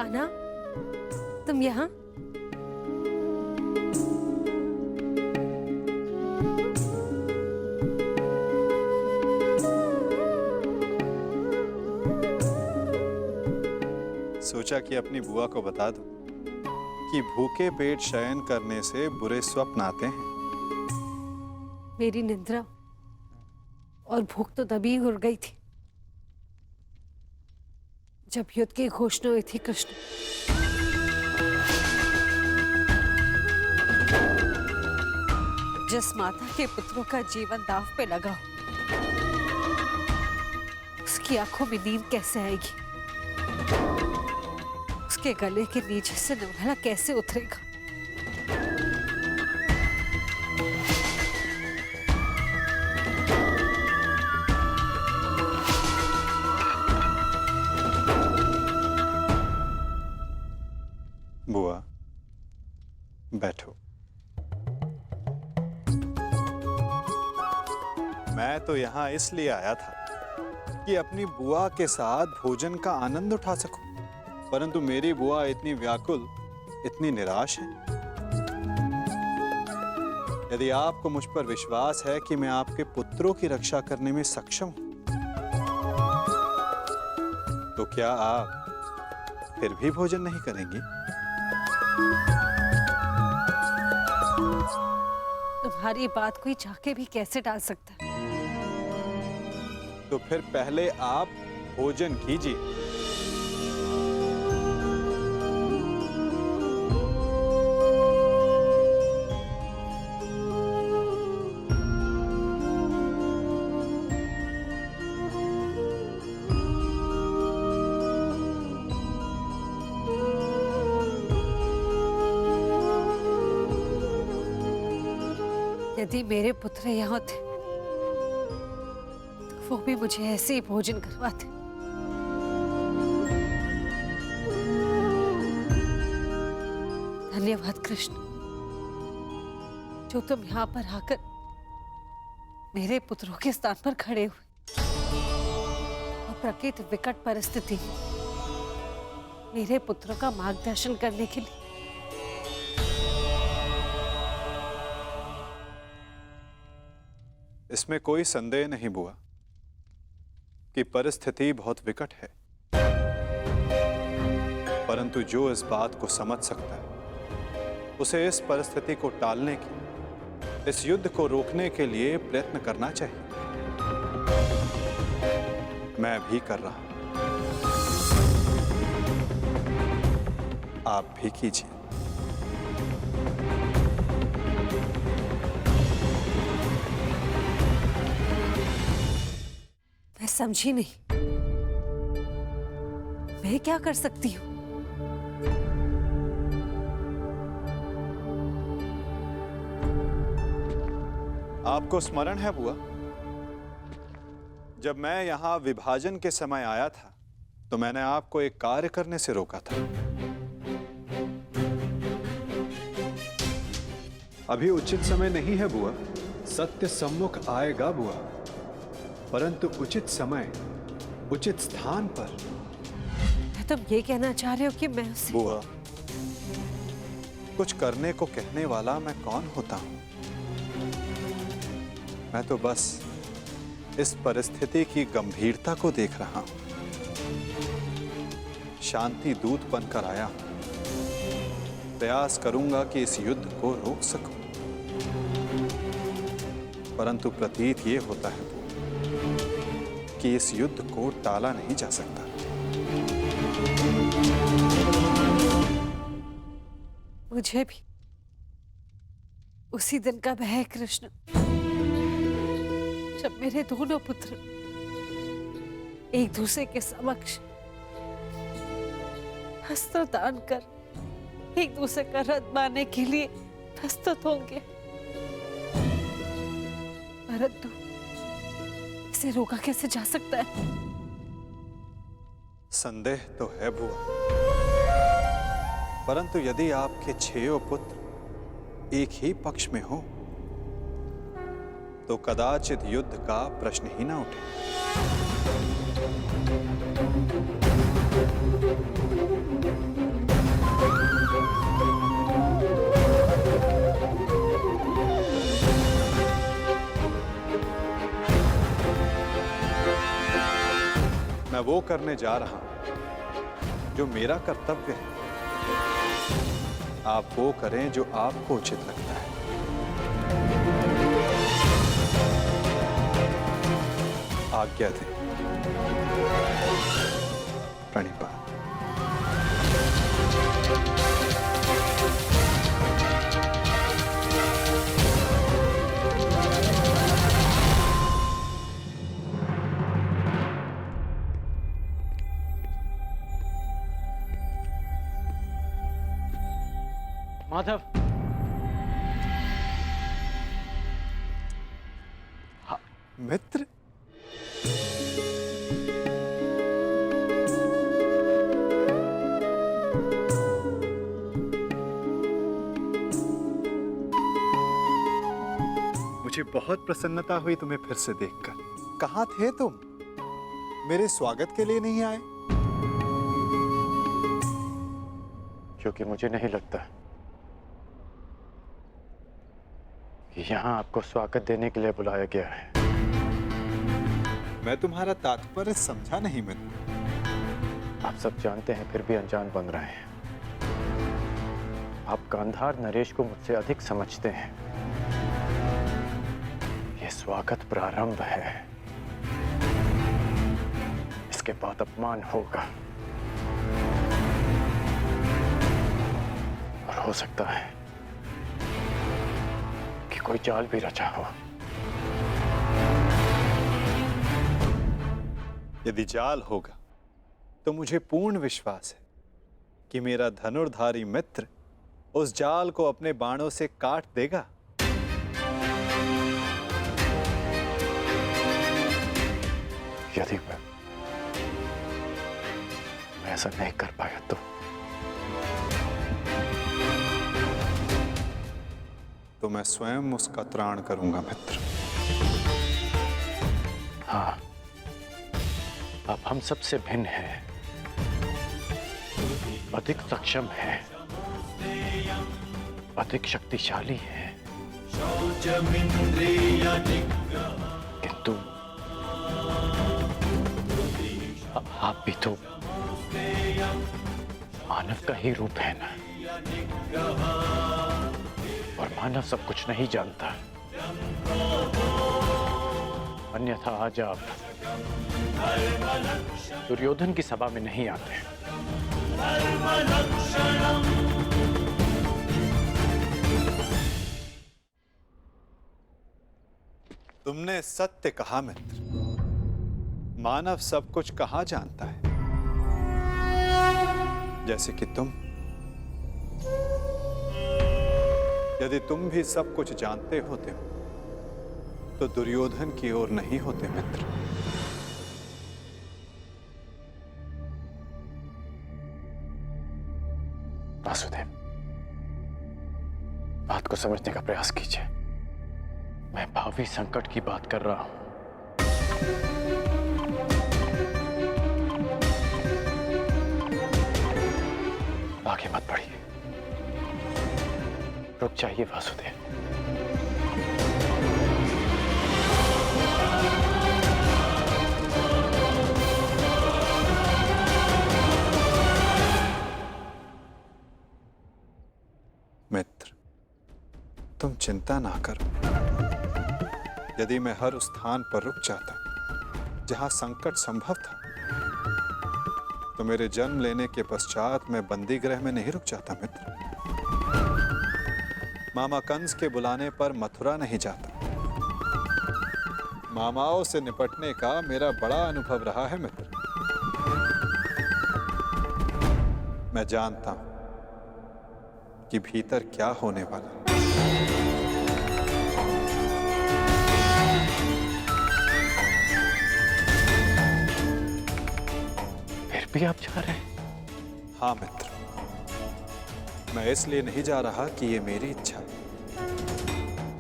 आना, तुम यहाँ? सोचा कि अपनी बुआ को बता दूं कि भूखे पेट शयन करने से बुरे स्वप्न आते हैं। मेरी निद्रा और भूख तो तभी उड़ गई थी जब युद्ध की घोषणा हुई थी। कृष्ण, जिस माता के पुत्रों का जीवन दांव पे लगा हो, उसकी आंखों में नींद कैसे आएगी? उसके गले के नीचे से नवाला कैसे उतरेगा? बुआ, बैठो। मैं तो यहाँ इसलिए आया था कि अपनी बुआ के साथ भोजन का आनंद उठा सकूं, परंतु मेरी बुआ इतनी व्याकुल, इतनी निराश है। यदि आपको मुझ पर विश्वास है कि मैं आपके पुत्रों की रक्षा करने में सक्षम हूं, तो क्या आप फिर भी भोजन नहीं करेंगी? तुम्हारी बात कोई चाह के भी कैसे टाल सकता है? तो फिर पहले आप भोजन कीजिए। यदि मेरे पुत्र यहाँ होते तो वो भी मुझे ऐसे ही भोजन करवाते। धन्यवाद कृष्ण, जो तुम यहाँ पर आकर मेरे पुत्रों के स्थान पर खड़े हुए और प्रकृति विकट परिस्थिति में मेरे पुत्रों का मार्गदर्शन करने के लिए। इसमें कोई संदेह नहीं बुआ कि परिस्थिति बहुत विकट है, परंतु जो इस बात को समझ सकता है उसे इस परिस्थिति को टालने की, इस युद्ध को रोकने के लिए प्रयत्न करना चाहिए। मैं भी कर रहा हूं, आप भी कीजिए। मैं समझी नहीं, मैं क्या कर सकती हूँ? आपको स्मरण है बुआ, जब मैं यहां विभाजन के समय आया था तो मैंने आपको एक कार्य करने से रोका था। अभी उचित समय नहीं है बुआ, सत्य सम्मुख आएगा बुआ, परंतु उचित समय, उचित स्थान पर। तुम ये कहना चाह रहे हो कि मैं उसे... बुआ, कुछ करने को कहने वाला मैं कौन होता हूं? मैं तो बस इस परिस्थिति की गंभीरता को देख रहा हूं। शांति दूत बनकर आया हूं। प्रयास करूंगा कि इस युद्ध को रोक सकूं, परंतु प्रतीत ये होता है कि इस युद्ध को टाला नहीं जा सकता। मुझे भी उसी दिन का भय है कृष्ण, जब मेरे दोनों पुत्र एक दूसरे के समक्ष अस्त्र दान कर एक दूसरे का रथ मारने के लिए प्रस्तुत होंगे, परंतु इसे रोका कैसे जा सकता है? संदेह तो है बुआ, परंतु यदि आपके 6 पुत्र एक ही पक्ष में हो तो कदाचित युद्ध का प्रश्न ही ना उठे। मैं वो करने जा रहा हूं जो मेरा कर्तव्य है। आप वो करें जो आपको उचित लगता है। आज्ञा दें। प्रणिपात। माधव, मित्र, मुझे बहुत प्रसन्नता हुई तुम्हें फिर से देखकर। कहाँ थे तुम? मेरे स्वागत के लिए नहीं आए? क्योंकि मुझे नहीं लगता कि यहाँ आपको स्वागत देने के लिए बुलाया गया है। मैं तुम्हारा तात्पर्य समझा नहीं मित्र। आप सब जानते हैं फिर भी अनजान बन रहे हैं। आप गांधार नरेश को मुझसे अधिक समझते हैं। ये स्वागत प्रारंभ है, इसके बाद अपमान होगा और हो सकता है कि कोई जाल भी रचा हो। यदि जाल होगा तो मुझे पूर्ण विश्वास है कि मेरा धनुर्धारी मित्र उस जाल को अपने बाणों से काट देगा। यदि मैं ऐसा नहीं कर पाया तो मैं स्वयं उसका त्राण करूंगा मित्र। हाँ, आप हम सबसे भिन्न हैं, अधिक सक्षम हैं, अधिक शक्तिशाली हैं, किंतु आप भी तो मानव का ही रूप है ना, और मानव सब कुछ नहीं जानता। अन्यथा आज आप दुर्योधन की सभा में नहीं आते। तुमने सत्य कहा मित्र। मानव सब कुछ कहाँ जानता है? जैसे कि तुम। यदि तुम भी सब कुछ जानते होते तो दुर्योधन की ओर नहीं होते मित्र। वासुदेव, बात को समझने का प्रयास कीजिए। मैं भावी संकट की बात कर रहा हूं। आगे मत बढ़िए, रुक जाइए वासुदेव। मित्र, तुम चिंता ना करो। यदि मैं हर उस स्थान पर रुक जाता जहां संकट संभव था तो मेरे जन्म लेने के पश्चात मैं बंदी गृह में नहीं रुक जाता मित्र। मामा कंस के बुलाने पर मथुरा नहीं जाता। मामाओं से निपटने का मेरा बड़ा अनुभव रहा है मित्र। मैं जानता हूं कि भीतर क्या होने वाला है। फिर भी आप जा रहे हैं? हाँ मित्र, मैं इसलिए नहीं जा रहा कि ये मेरी इच्छा है।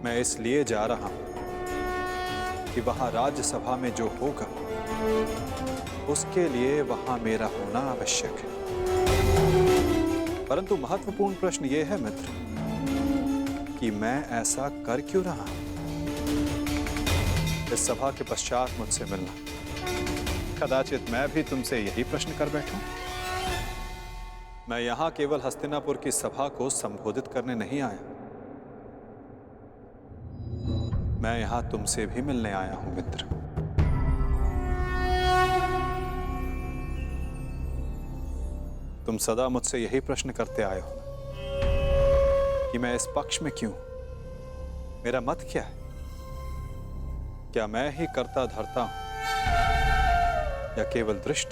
मैं इसलिए जा रहा हूं कि वहां राज्यसभा में जो होगा उसके लिए वहां मेरा होना आवश्यक है। परंतु महत्वपूर्ण प्रश्न ये है मित्र कि मैं ऐसा कर क्यों रहा हूं। इस सभा के पश्चात मुझसे मिलना कदाचित मैं भी तुमसे यही प्रश्न कर बैठूं। मैं यहां केवल हस्तिनापुर की सभा को संबोधित करने नहीं आया, मैं यहां तुमसे भी मिलने आया हूं मित्र। तुम सदा मुझसे यही प्रश्न करते आए हो कि मैं इस पक्ष में क्यों, मेरा मत क्या है? क्या मैं ही करता धरता हूं या केवल दृष्ट?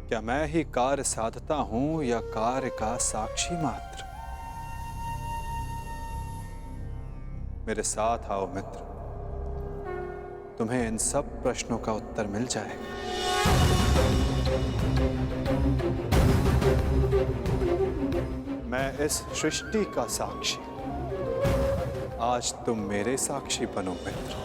क्या मैं ही कार्य साधता हूं या कार्य का साक्षी मात्र? मेरे साथ आओ मित्र, तुम्हें इन सब प्रश्नों का उत्तर मिल जाएगा। मैं इस सृष्टि का साक्षी, आज तुम मेरे साक्षी बनो मित्र।